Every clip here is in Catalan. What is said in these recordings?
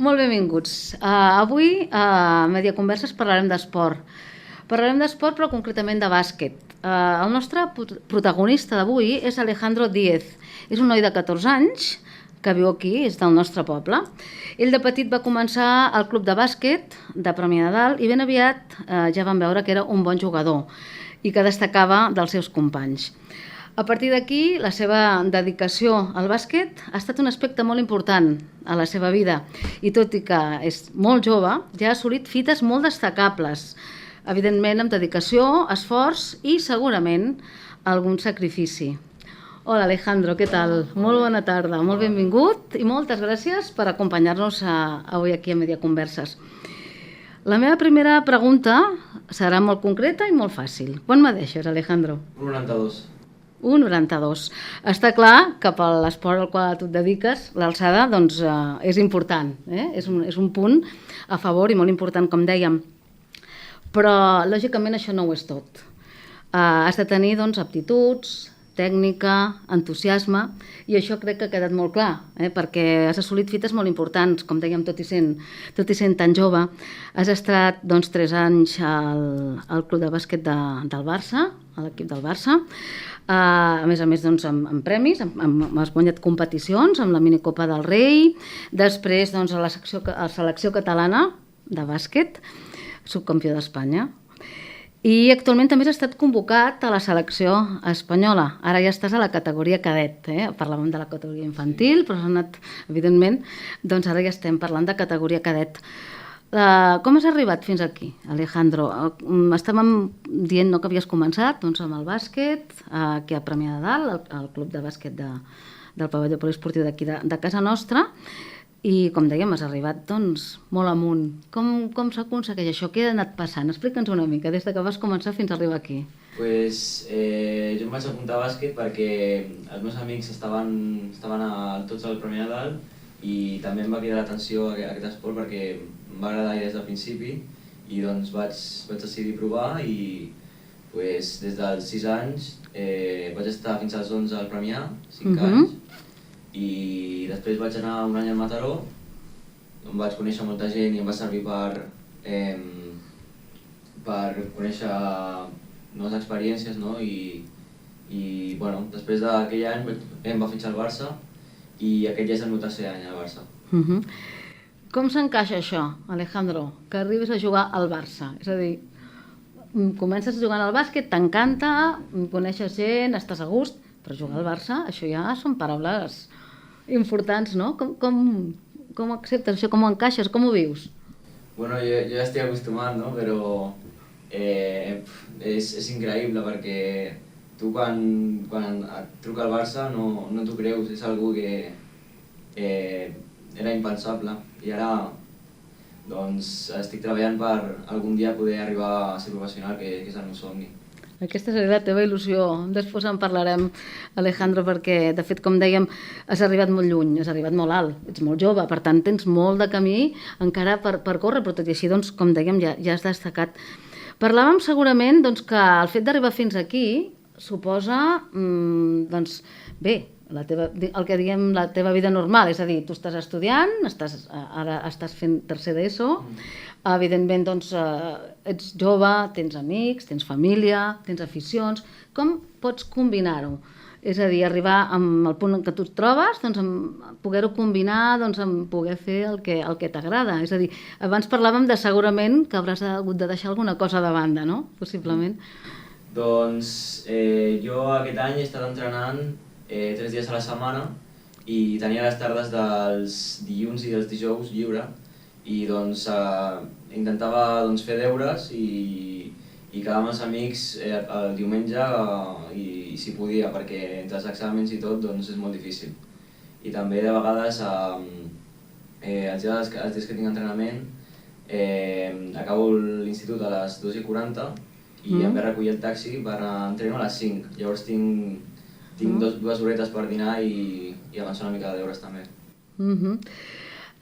Molt benvinguts. Avui a Mediaconverses parlarem d'esport. Parlarem d'esport, però concretament de bàsquet. El nostre protagonista d'avui és Alejandro Díez. És un noi de 14 anys que viu aquí, és del nostre poble. Ell de petit va començar al club de bàsquet de Premià de Dalt i ben aviat ja vam veure que era un bon jugador i que destacava dels seus companys. A partir d'aquí, la seva dedicació al bàsquet ha estat un aspecte molt important a la seva vida i tot i que és molt jove, ja ha assolit fites molt destacables, evidentment amb dedicació, esforç i segurament algun sacrifici. Hola Alejandro, què tal? Molt bona tarda, molt benvingut i moltes gràcies per acompanyar-nos avui aquí a Mediaconverses. La meva primera pregunta serà molt concreta i molt fàcil. Quan m'adeixes, Alejandro? 92. 1,92. Està clar que per l'esport al qual tu et dediques, l'alçada doncs, és important, és un punt a favor i molt important, com dèiem. Però, lògicament, això no ho és tot. Has de tenir doncs, aptituds, tècnica, entusiasme, i això crec que ha quedat molt clar, perquè has assolit fites molt importants, com dèiem, tot i sent tan jove. Has estat doncs, 3 anys al club de bàsquet del Barça, a l'equip del Barça, a més doncs, amb premis, has guanyat competicions amb la minicopa del Rei, després doncs, a la selecció catalana de bàsquet, subcampió d'Espanya, i actualment també has estat convocat a la selecció espanyola. Ara ja estàs a la categoria cadet, parlàvem de la categoria infantil, però has anat, evidentment, doncs ara ja estem parlant de categoria cadet. Com has arribat fins aquí, Alejandro? Estàvem dient que havies començat doncs, amb el bàsquet, aquí a Premià de Dalt, al club de bàsquet del pavelló poliesportiu d'aquí de casa nostra, i com dèiem, has arribat doncs, molt amunt. Com s'aconsegueix això? Què ha anat passant? Explica'ns una mica, des que vas començar fins a arribar aquí. Jo em vaig apuntar a bàsquet perquè els meus amics estaven tots al Premià de Dalt i també em va cridar l'atenció aquest esport perquè em va agradar des del principi i doncs vaig decidir provar i des dels 6 anys vaig estar fins als 11 al Premià, 5 anys, i després vaig anar un any a Mataró, on vaig conèixer molta gent i em va servir per conèixer noves experiències, no? I bueno, després d'aquell any em va fitxar al Barça i aquest ja és el meu tercer any al Barça. Com s'encaixa això, Alejandro, que arribis a jugar al Barça? És a dir, comences jugant al bàsquet, t'encanta, coneixes gent, estàs a gust, però jugar al Barça, això ja són paraules importants, no? Com acceptes això, com ho encaixes, com ho vius? Bueno, jo ja estic acostumat, no? Però és increïble perquè tu quan et truca el Barça no t'ho creus, és algo que era impensable i ara doncs estic treballant per algun dia poder arribar a ser professional, que és el meu somni. Aquesta seria la teva il·lusió. Després en parlarem, Alejandro, perquè, de fet, com dèiem, has arribat molt lluny, has arribat molt alt, ets molt jove, per tant, tens molt de camí encara per córrer, però tot i així, doncs, com dèiem, ja has destacat. Parlàvem segurament doncs, que el fet d'arribar fins aquí suposa, doncs, bé, el que diem la teva vida normal, és a dir, tu estàs estudiant, ara estàs fent tercer d'ESO, evidentment doncs, ets jove, tens amics, tens família, tens aficions. Com pots combinar-ho? És a dir, arribar amb el punt en què tu et trobes, doncs, amb poder-ho combinar, doncs, amb poder fer el que t'agrada. És a dir, abans parlàvem de segurament que hauràs hagut de deixar alguna cosa de banda, no? Possiblement. Doncs jo aquest any he estat entrenant 3 dies a la setmana i tenia les tardes dels dilluns i dels dijous lliure i doncs intentava fer deures i quedar amb els amics el diumenge i si podia, perquè entre els exàmens i tot doncs és molt difícil. I també de vegades els dies que tinc entrenament acabo l'institut a les 2:40 i em ve a recollir el taxi per entreno a les 5. Llavors tinc 2 horetes per dinar i avançar una mica de deures també.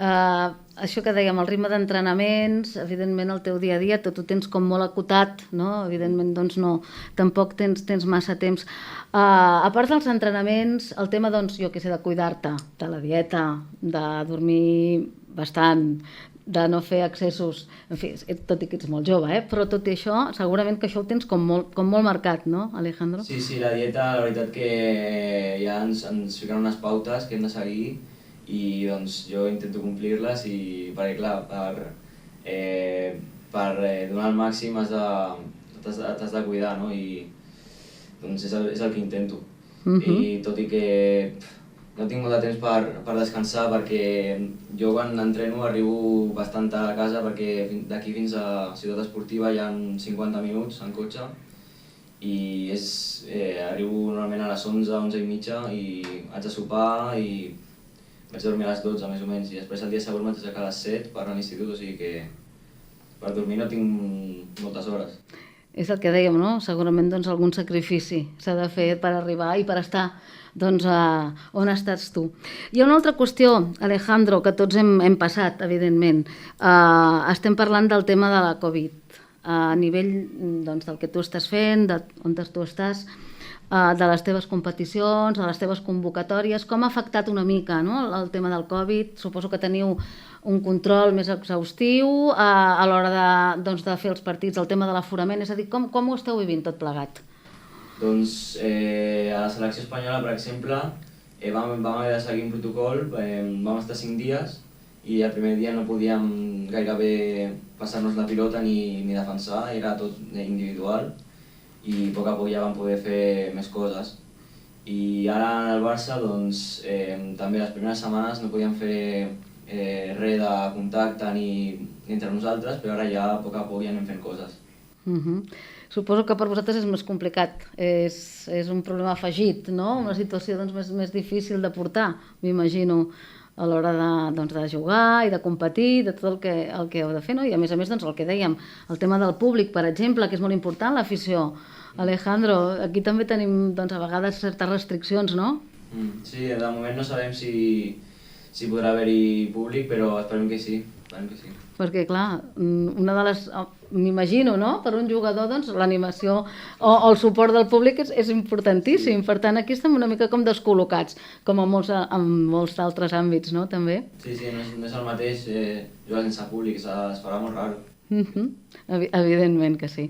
Això que dèiem, el ritme d'entrenaments, evidentment el teu dia a dia, tot ho tens com molt acotat, no? Evidentment doncs no, tampoc tens massa temps. A part dels entrenaments, el tema doncs, jo què sé, de cuidar-te, de la dieta, de dormir bastant de no fer accessos, en fi, tot i que ets molt jove, però tot i això, segurament que això ho tens com molt marcat, no, Alejandro? Sí, sí, la dieta, la veritat que ja ens fiquen unes pautes que hem de seguir i doncs jo intento complir-les perquè clar, per donar el màxim t'has de cuidar, no? I doncs és el que intento. I tot i que no tinc molt de temps per descansar perquè jo quan entreno arribo bastant tard a casa perquè d'aquí fins a Ciutat Esportiva hi ha 50 minuts en cotxe i arribo normalment a les 11, 11 i mitja i haig de sopar i vaig dormir a les 12 més o menys i després el dia següent m'haig d'aixecar a les 7 per anar a l'institut, o sigui que per dormir no tinc moltes hores. És el que dèiem, no? Segurament doncs, algun sacrifici s'ha de fer per arribar i per estar doncs, on estàs tu. Hi ha una altra qüestió, Alejandro, que tots hem passat, evidentment. Estem parlant del tema de la Covid. A nivell doncs, del que tu estàs fent, on tu estàs, de les teves competicions, de les teves convocatòries, com ha afectat una mica, no? El tema del Covid? Suposo que teniu un control més exhaustiu a l'hora de fer els partits, el tema de l'aforament, és a dir, com ho esteu vivint tot plegat? Doncs a la selecció espanyola, per exemple, vam haver de seguir un protocol, vam estar 5 dies i el primer dia no podíem gairebé passar-nos la pilota ni defensar, era tot individual i a poc ja vam poder fer més coses. I ara en el Barça, doncs, també les primeres setmanes no podíem fer res de contacte ni entre nosaltres, però ara ja a poc ja anem fent coses. Suposo que per vosaltres és més complicat, és un problema afegit, no? Una situació doncs, més difícil de portar, m'imagino, a l'hora de jugar i de competir, de tot el que heu de fer, no? I a més, doncs, el que dèiem, el tema del públic, per exemple, que és molt important, l'afició. Alejandro, aquí també tenim doncs, a vegades certes restriccions, no? Sí, de moment no sabem si podrà haver-hi públic, però esperem que sí. Perquè, clar, una de les... M'imagino, no? Per un jugador, doncs, l'animació o el suport del públic és importantíssim. Per tant, aquí estem una mica com descol·locats, com en molts altres àmbits, no? També. Sí, no és el mateix jugar sense públic, es farà molt raro. Evidentment que sí.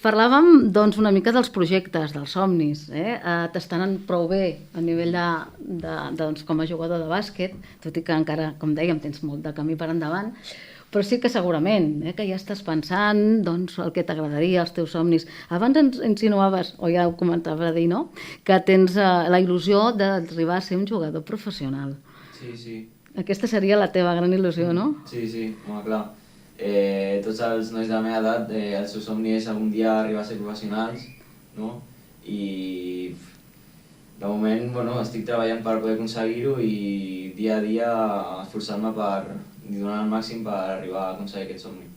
Parlàvem doncs, una mica dels projectes, dels somnis. T'estan anant prou bé a nivell doncs, com a jugador de bàsquet, tot i que encara, com dèiem, tens molt de camí per endavant, però sí que segurament que ja estàs pensant doncs, el que t'agradaria, els teus somnis. Abans ens insinuaves, o ja ho comentava a dir, no? Que tens la il·lusió d'arribar a ser un jugador professional. Sí. Aquesta seria la teva gran il·lusió, no? Sí, home, clar. Tots els nois de la meva edat, el seu somni és algun dia arribar a ser professionals, no? I de moment estic treballant per poder aconseguir-ho i dia a dia esforçant-me per donar el màxim per arribar a aconseguir aquest somni.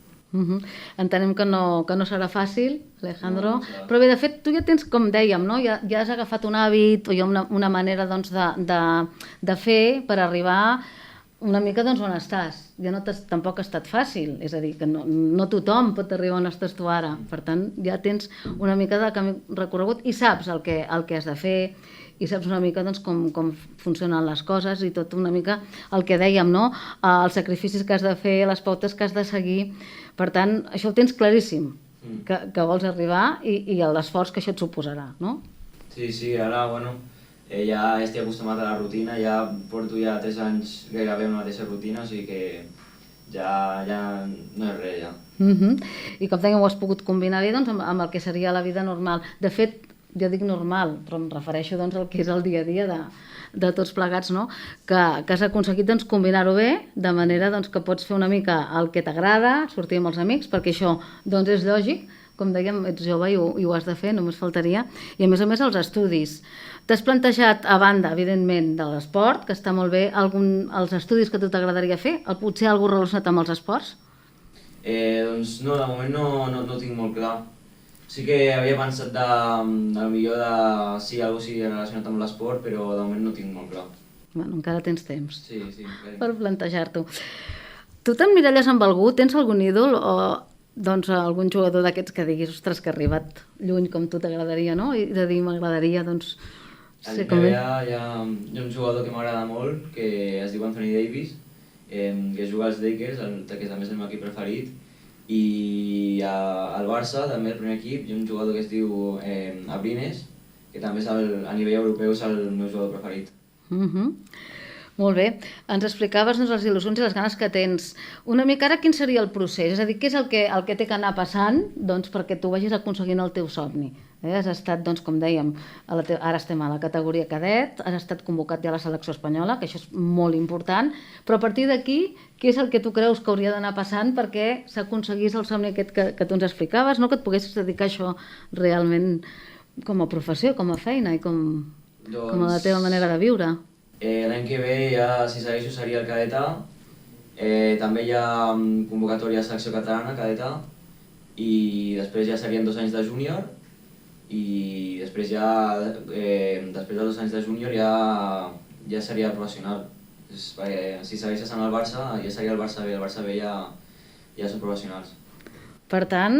Entenem que no serà fàcil, Alejandro, però bé, de fet, tu ja tens, com dèiem, no? Ja has agafat un hàbit o hi ha una manera doncs, de fer per arribar una mica doncs, on estàs. Ja tampoc ha estat fàcil, és a dir, que no tothom pot arribar on estàs tu ara. Per tant, ja tens una mica de camí recorregut i saps el que has de fer i saps una mica doncs, com funcionen les coses i tot una mica el que dèiem, no? Els sacrificis que has de fer, les pautes que has de seguir. Per tant, això ho tens claríssim, que vols arribar i l'esforç que això et suposarà, no? Sí, ara, ja estic acostumat a la rutina, ja porto 3 anys gairebé amb la mateixa rutina, o sigui que ja no és res, ja. I com dèiem, ho has pogut combinar bé doncs, amb el que seria la vida normal. De fet, jo dic normal, però em refereixo doncs, al que és el dia a dia de tots plegats, no? Que has aconseguit doncs, combinar-ho bé, de manera doncs, que pots fer una mica el que t'agrada, sortir amb els amics, perquè això doncs, és lògic, com dèiem, ets jove i ho has de fer, només faltaria. I a més els estudis. T'has plantejat, a banda, evidentment, de l'esport, que està molt bé, els estudis que a tu t'agradaria fer? Potser alguna cosa relacionat amb els esports? Doncs no, de moment no tinc molt clar. Sí que havia pensat potser sí, alguna cosa relacionat amb l'esport, però de moment no tinc molt clar. Encara tens temps. Sí. Per plantejar-t'ho. Tu t'emmiralles amb algú? Tens algun ídol o doncs algun jugador d'aquests que diguis, ostres, que ha arribat lluny com tu t'agradaria, no? I de dir, m'agradaria, doncs... A l'NBA hi ha un jugador que m'agrada molt, que es diu Anthony Davis, que juga als Lakers, que també és el meu equip preferit, i al Barça, també el primer equip, hi ha un jugador que es diu Abrines, que també és a nivell europeu és el meu jugador preferit. Molt bé. Ens explicaves doncs, les il·lusions i les ganes que tens. Una mica ara quin seria el procés? És a dir, què és el que té que anar passant doncs, perquè tu vagis aconseguint el teu somni? Has estat, doncs, com dèiem, ara estem a la categoria cadet, has estat convocat ja a la selecció espanyola, que això és molt important, però a partir d'aquí, què és el que tu creus que hauria d'anar passant perquè s'aconseguís el somni aquest que tu ens explicaves, no? Que et poguessis dedicar a això realment com a professió, com a feina i com a la teva manera de viure? L'any que ve, ja, si segueixo, seria el cadetà. També hi ha convocatòria de selecció catalana, cadetà, i després ja serien 2 anys de júnior, i després després de 2 anys de júnior ja seria professional. Si segueixes en el Barça, ja seria el Barça B, el Barça B ja són professionals. Per tant,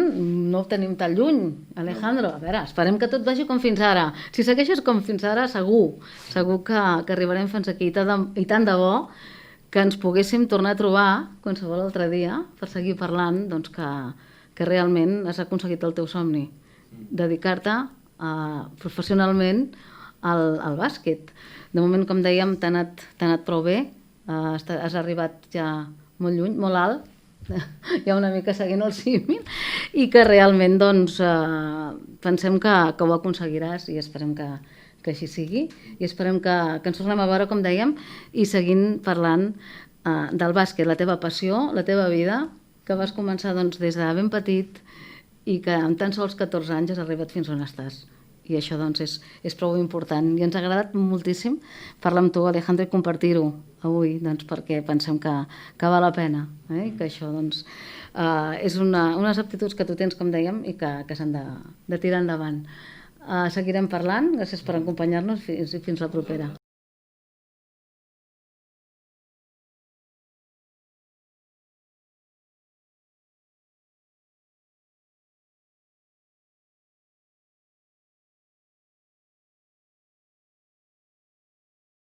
no ho tenim tan lluny, Alejandro. A veure, esperem que tot vagi com fins ara. Si segueixes com fins ara, segur que arribarem fins aquí. I tant de bo que ens poguéssim tornar a trobar qualsevol altre dia per seguir parlant doncs, que realment has aconseguit el teu somni. Dedicar-te professionalment al bàsquet. De moment, com dèiem, t'ha anat prou bé. Has arribat ja molt lluny, molt alt, ja una mica seguint el símil, i que realment doncs, pensem que ho aconseguiràs i esperem que així sigui, i esperem que ens tornem a veure, com dèiem, i seguint parlant del bàsquet, la teva passió, la teva vida, que vas començar doncs, des de ben petit i que amb tan sols 14 anys has arribat fins on estàs. I això doncs, és prou important. I ens ha agradat moltíssim parlar amb tu, Alejandro, i compartir-ho avui, doncs, perquè pensem que val la pena, i que això doncs, és unes aptituds que tu tens, com dèiem, i que s'han de tirar endavant. Seguirem parlant, gràcies per acompanyar-nos i fins la propera.